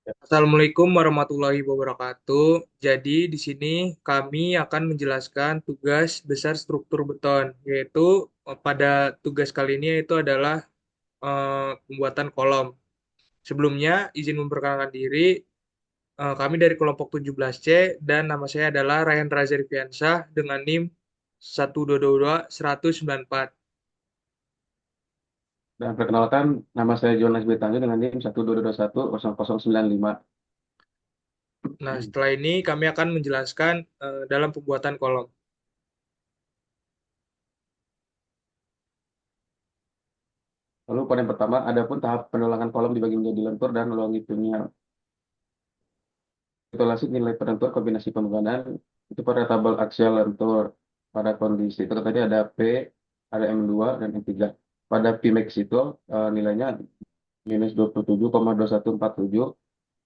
Assalamualaikum warahmatullahi wabarakatuh. Jadi di sini kami akan menjelaskan tugas besar struktur beton, yaitu pada tugas kali ini yaitu adalah pembuatan kolom. Sebelumnya izin memperkenalkan diri, kami dari kelompok 17C dan nama saya adalah Ryan Razir Fiansyah dengan NIM 1222194. Dan perkenalkan, nama saya Jonas Betanju dengan NIM 122210095. Nah, setelah ini kami akan menjelaskan dalam pembuatan kolom. Lalu pada yang pertama, adapun tahap pendulangan kolom dibagi menjadi lentur dan longitudinal. Kalkulasi nilai penentuan kombinasi pembebanan itu pada tabel aksial lentur pada kondisi. Itu tadi ada P, ada M2, dan M3. Pada Pmax itu nilainya minus 27,2147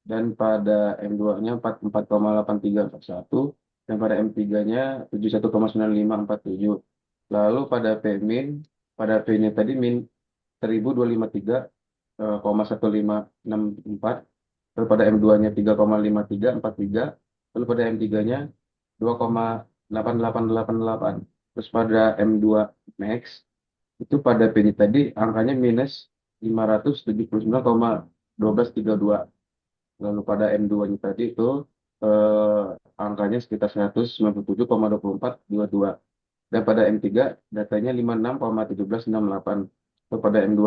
dan pada M2-nya 44,8341 dan pada M3-nya 71,9547. Lalu pada P min, pada P-nya tadi min 1253,1564, lalu pada M2-nya 3,5343, lalu pada M3-nya 2,8888. Terus pada M2 Max itu pada P-nya tadi angkanya minus 579,1232. Lalu pada M2-nya tadi itu angkanya sekitar 197,2422. Dan pada M3 datanya 56,1768. Lalu pada M2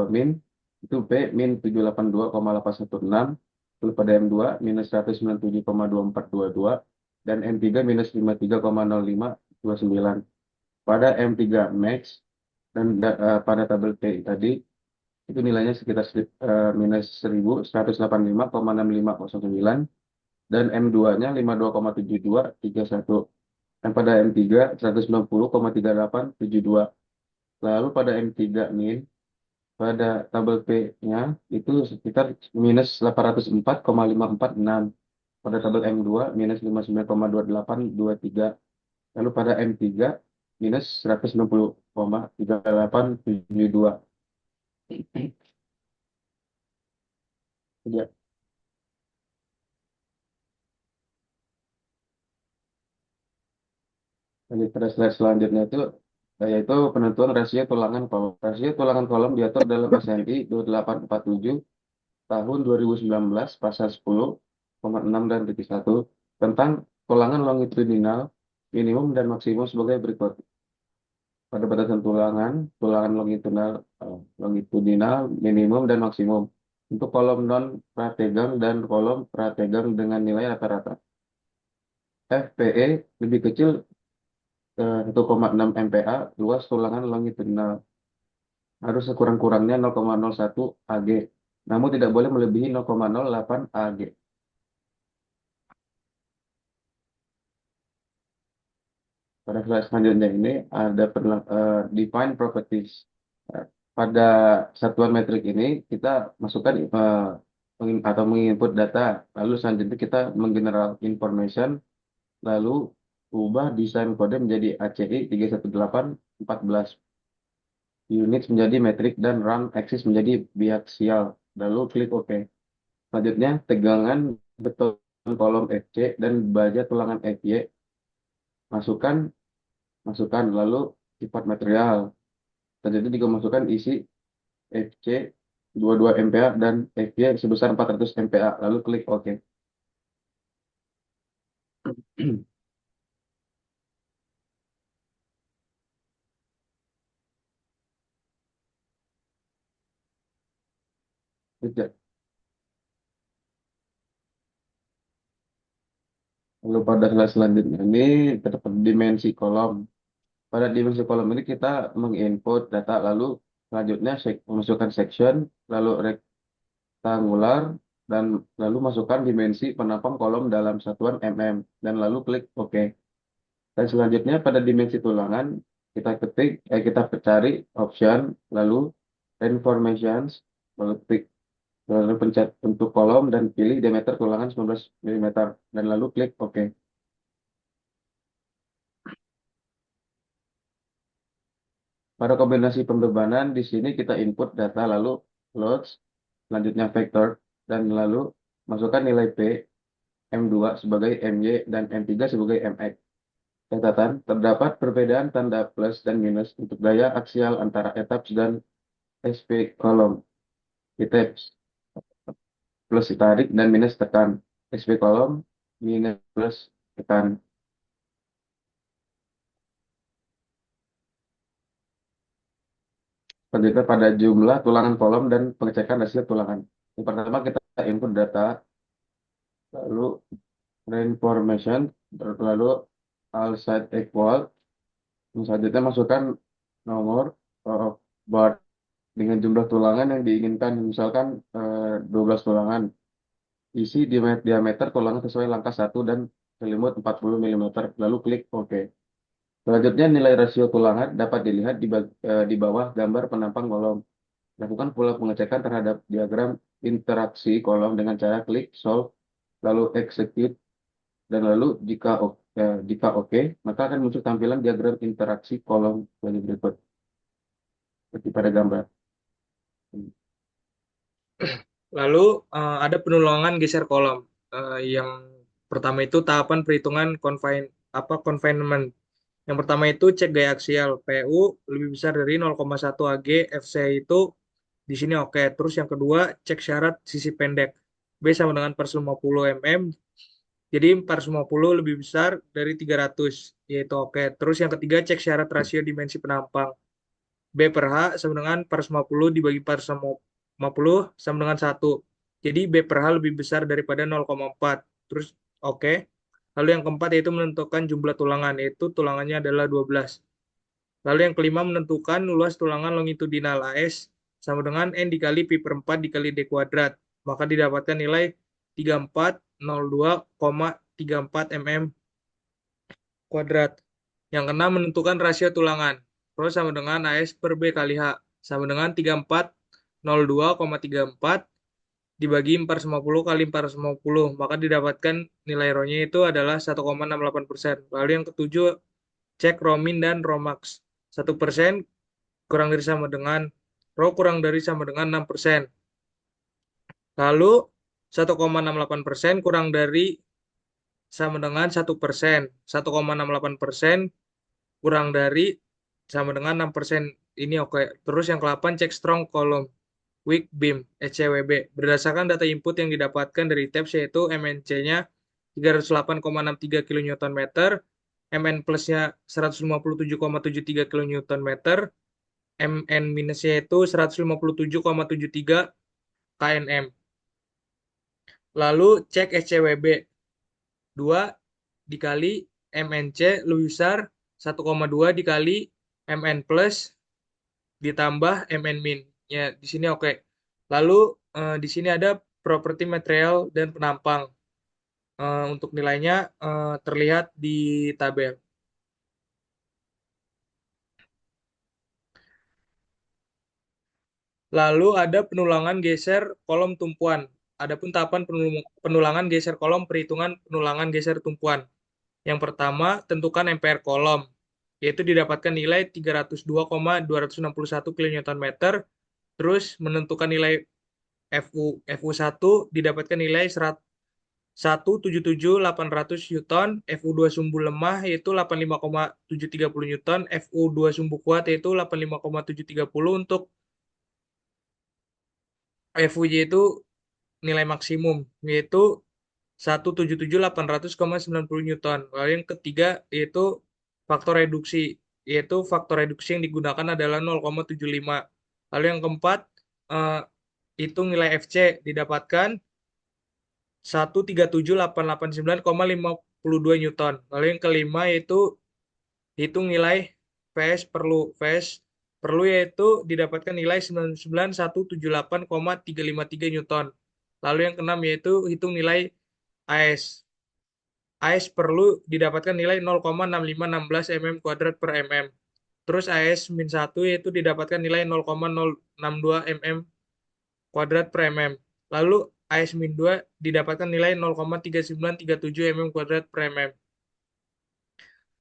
min itu P min 782,816. Lalu pada M2 minus 197,2422 dan M3 minus 53,0529. Pada M3 Max dan pada tabel T tadi itu nilainya sekitar minus 1185,6509 dan M2-nya 52,7231 dan pada M3 190,3872. Lalu pada M3 min pada tabel P-nya itu sekitar minus 804,546. Pada tabel M2 minus 59,2823. Lalu pada M3 minus 160,3872. Ya. Lanjut pada slide selanjutnya itu yaitu penentuan rasio tulangan kolom. Rasio tulangan kolom diatur dalam SNI 2847 tahun 2019 pasal 10,6 dan titik 1 tentang tulangan longitudinal minimum dan maksimum sebagai berikut. Pada batasan tulangan longitudinal minimum dan maksimum untuk kolom non prategang dan kolom prategang dengan nilai rata-rata. FPE lebih kecil 1,6 MPa, luas tulangan longitudinal harus sekurang-kurangnya 0,01 AG, namun tidak boleh melebihi 0,08 AG. Pada slide selanjutnya ini ada define properties. Eh, Pada satuan metrik ini kita masukkan atau menginput data, lalu selanjutnya kita menggeneral information, lalu ubah desain kode menjadi ACI 31814. Units menjadi metrik dan run axis menjadi biaksial. Lalu klik OK. Selanjutnya, tegangan beton kolom FC dan baja tulangan FY masukkan, lalu sifat material. Selanjutnya juga masukkan isi FC 22 MPa dan FY sebesar 400 MPa. Lalu klik OK. Gitu. Lalu pada slide selanjutnya ini terdapat dimensi kolom. Pada dimensi kolom ini kita menginput data, lalu selanjutnya memasukkan section, lalu rektangular, dan lalu masukkan dimensi penopang kolom dalam satuan mm, dan lalu klik OK. Dan selanjutnya pada dimensi tulangan kita cari option, lalu informations, lalu klik, lalu pencet untuk kolom dan pilih diameter tulangan 19 mm dan lalu klik OK. Pada kombinasi pembebanan di sini kita input data lalu loads, selanjutnya vector. dan lalu masukkan nilai P, M2 sebagai MY, dan M3 sebagai MX. Catatan, terdapat perbedaan tanda plus dan minus untuk gaya aksial antara etaps dan SP kolom. Itaps plus tarik dan minus tekan. SP kolom minus plus tekan. Selanjutnya pada jumlah tulangan kolom dan pengecekan hasil tulangan. Yang pertama kita input data, lalu reinformation, lalu all side equal. Selanjutnya masukkan nomor bar dengan jumlah tulangan yang diinginkan. Misalkan 12 tulangan. Isi diameter tulangan sesuai langkah 1 dan selimut 40 mm. Lalu klik OK. Selanjutnya nilai rasio tulangan dapat dilihat di bawah gambar penampang kolom. Lakukan pula pengecekan terhadap diagram interaksi kolom dengan cara klik solve, lalu execute, dan lalu jika oke, maka akan muncul tampilan diagram interaksi kolom sebagai berikut, seperti pada gambar. Lalu ada penulangan geser kolom. Yang pertama itu tahapan perhitungan confinement. Yang pertama itu cek gaya aksial. PU lebih besar dari 0,1 AG, FC itu di sini oke. Terus yang kedua cek syarat sisi pendek. B sama dengan 450 mm. Jadi 450 lebih besar dari 300, yaitu oke. Terus yang ketiga cek syarat rasio dimensi penampang. B per H sama dengan 450 dibagi 450 sama dengan 1. Jadi B per H lebih besar daripada 0,4. Terus oke. Lalu yang keempat yaitu menentukan jumlah tulangan, yaitu tulangannya adalah 12. Lalu yang kelima menentukan luas tulangan longitudinal AS sama dengan N dikali pi per 4 dikali D kuadrat. Maka didapatkan nilai 3402,34 mm kuadrat. Yang keenam menentukan rasio tulangan. Rho sama dengan AS per B kali H sama dengan 3402,34 dibagi 450 kali 450. Maka didapatkan nilai Rho-nya itu adalah 1,68%. Lalu yang ketujuh cek Rho min dan Rho max. 1% kurang dari sama dengan Rho kurang dari sama dengan 6%. Lalu 1,68% kurang dari sama dengan 1%. 1,68% kurang dari sama dengan 6%. Ini oke. Terus yang ke-8 cek strong column weak beam SCWB. Berdasarkan data input yang didapatkan dari TAPS yaitu MNC-nya 308,63 kN, MN plus-nya 157,73 kN, MN minusnya itu 157,73 kNm. Lalu cek SCWB 2 dikali MNC lebih besar 1,2 dikali MN plus ditambah MN min. Ya, di sini oke. Lalu di sini ada properti material dan penampang. Untuk nilainya terlihat di tabel. Lalu ada penulangan geser kolom tumpuan. Adapun tahapan penulangan geser kolom perhitungan penulangan geser tumpuan. Yang pertama, tentukan ampere kolom, yaitu didapatkan nilai 302,261 kN. Terus menentukan nilai FU1 didapatkan nilai 177.800 Newton, FU2 sumbu lemah yaitu 85,730 Newton, FU2 sumbu kuat yaitu 85,730 untuk FUJ itu nilai maksimum yaitu 177.800,90 Newton. Lalu yang ketiga yaitu faktor reduksi, yaitu faktor reduksi yang digunakan adalah 0,75. Lalu yang keempat eh, itu nilai FC didapatkan 137.889,52 Newton. Lalu yang kelima yaitu hitung nilai VS perlu. VS perlu yaitu didapatkan nilai 99.178,353 Newton. Lalu yang keenam yaitu hitung nilai AS. AS perlu didapatkan nilai 0,6516 mm kuadrat per mm. Terus AS min 1 yaitu didapatkan nilai 0,062 mm kuadrat per mm. Lalu AS min 2 didapatkan nilai 0,3937 mm kuadrat per mm.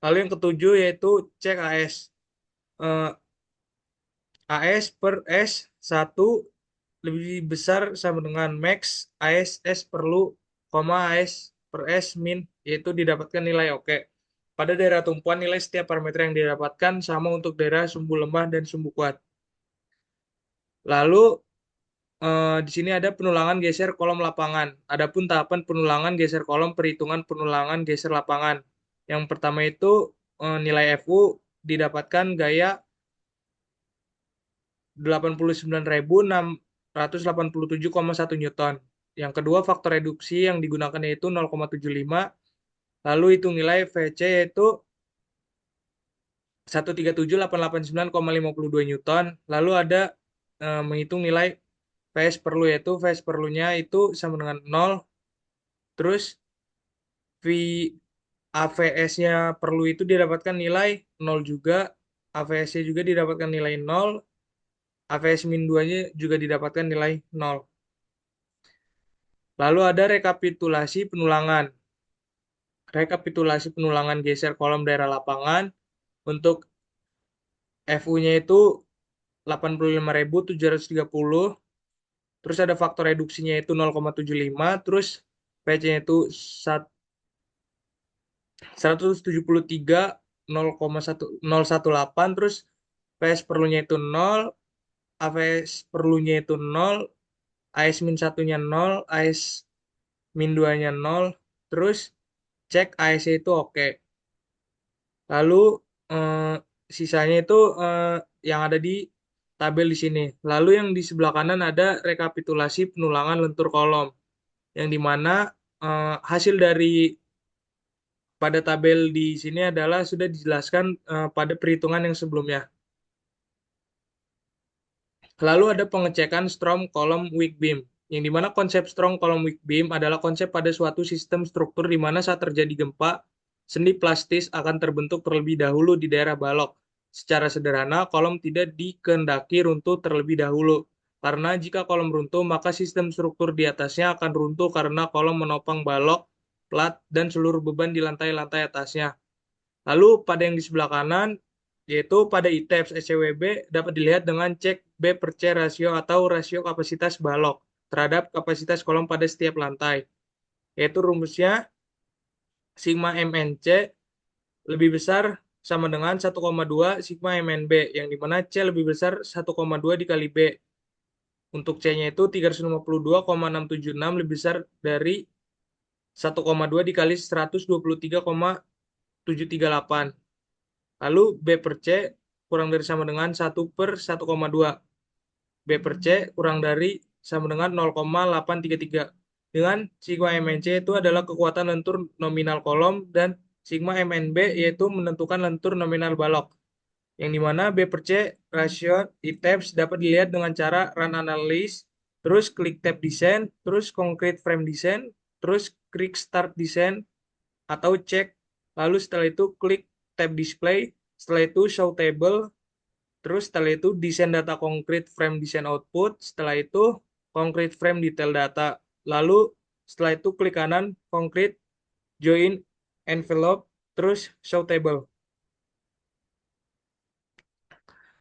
Lalu yang ketujuh yaitu cek AS. AS per S1 lebih besar sama dengan max AS S perlu, AS per S min, yaitu didapatkan nilai oke. Pada daerah tumpuan, nilai setiap parameter yang didapatkan sama untuk daerah sumbu lemah dan sumbu kuat. Lalu di sini ada penulangan geser kolom lapangan. Adapun tahapan penulangan geser kolom, perhitungan penulangan geser lapangan. Yang pertama itu nilai FU didapatkan gaya 89.687,1 Newton. Yang kedua, faktor reduksi yang digunakan yaitu 0,75. Lalu hitung nilai VC yaitu 137.889,52 Newton. Lalu ada menghitung nilai VS perlu, yaitu VS perlunya itu sama dengan 0. Terus V AVS-nya perlu itu didapatkan nilai 0 juga. AVS-nya juga didapatkan nilai 0. AVS min 2-nya juga didapatkan nilai 0. Lalu ada rekapitulasi penulangan. Rekapitulasi penulangan geser kolom daerah lapangan. Untuk FU-nya itu 85.730. Terus ada faktor reduksinya itu 0,75. Terus PC-nya itu 173.018. Terus PS perlunya itu 0. AVS perlunya itu 0. AS min 1-nya 0. AS min 2-nya 0. Terus cek AS itu oke. Lalu eh, sisanya itu yang ada di tabel di sini. Lalu yang di sebelah kanan ada rekapitulasi penulangan lentur kolom, yang dimana hasil dari pada tabel di sini adalah sudah dijelaskan pada perhitungan yang sebelumnya. Lalu ada pengecekan Strong Column Weak Beam, yang dimana konsep Strong Column Weak Beam adalah konsep pada suatu sistem struktur di mana saat terjadi gempa, sendi plastis akan terbentuk terlebih dahulu di daerah balok. Secara sederhana, kolom tidak dikehendaki runtuh terlebih dahulu. Karena jika kolom runtuh, maka sistem struktur di atasnya akan runtuh karena kolom menopang balok, plat, dan seluruh beban di lantai-lantai atasnya. Lalu pada yang di sebelah kanan, yaitu pada ITEPS SCWB dapat dilihat dengan cek B per C rasio atau rasio kapasitas balok terhadap kapasitas kolom pada setiap lantai. Yaitu rumusnya sigma MNC lebih besar sama dengan 1,2 sigma MNB, yang dimana C lebih besar 1,2 dikali B. Untuk C-nya itu 352,676 lebih besar dari 1,2 dikali 123,738. Lalu B per C kurang dari sama dengan 1/1,2. B per C kurang dari sama dengan 0,833. Dengan sigma MNC itu adalah kekuatan lentur nominal kolom dan sigma MNB yaitu menentukan lentur nominal balok. Yang dimana B per C rasio ITEPS dapat dilihat dengan cara run analysis, terus klik tab design, terus concrete frame design, terus klik start design atau cek. Lalu setelah itu klik tab display, setelah itu show table, terus setelah itu desain data concrete frame design output, setelah itu concrete frame detail data. Lalu setelah itu klik kanan concrete join envelope, terus show table.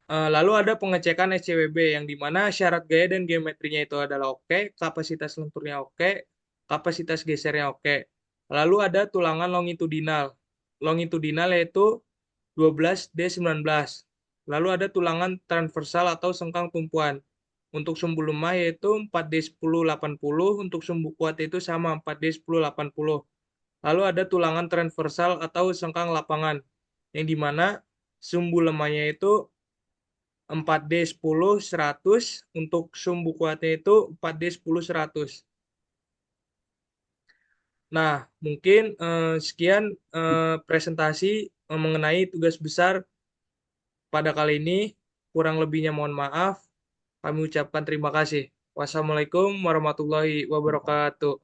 Lalu ada pengecekan SCWB yang dimana syarat gaya dan geometrinya itu adalah oke, kapasitas lenturnya oke, kapasitas gesernya oke. Lalu ada tulangan longitudinal. Longitudinal yaitu 12D19. Lalu ada tulangan transversal atau sengkang tumpuan. Untuk sumbu lemah yaitu 4D1080, untuk sumbu kuat itu sama 4D1080. Lalu ada tulangan transversal atau sengkang lapangan, yang dimana sumbu lemahnya itu 4D10-100, untuk sumbu kuatnya itu 4D10-100. Nah, mungkin sekian presentasi mengenai tugas besar pada kali ini. Kurang lebihnya mohon maaf. Kami ucapkan terima kasih. Wassalamualaikum warahmatullahi wabarakatuh.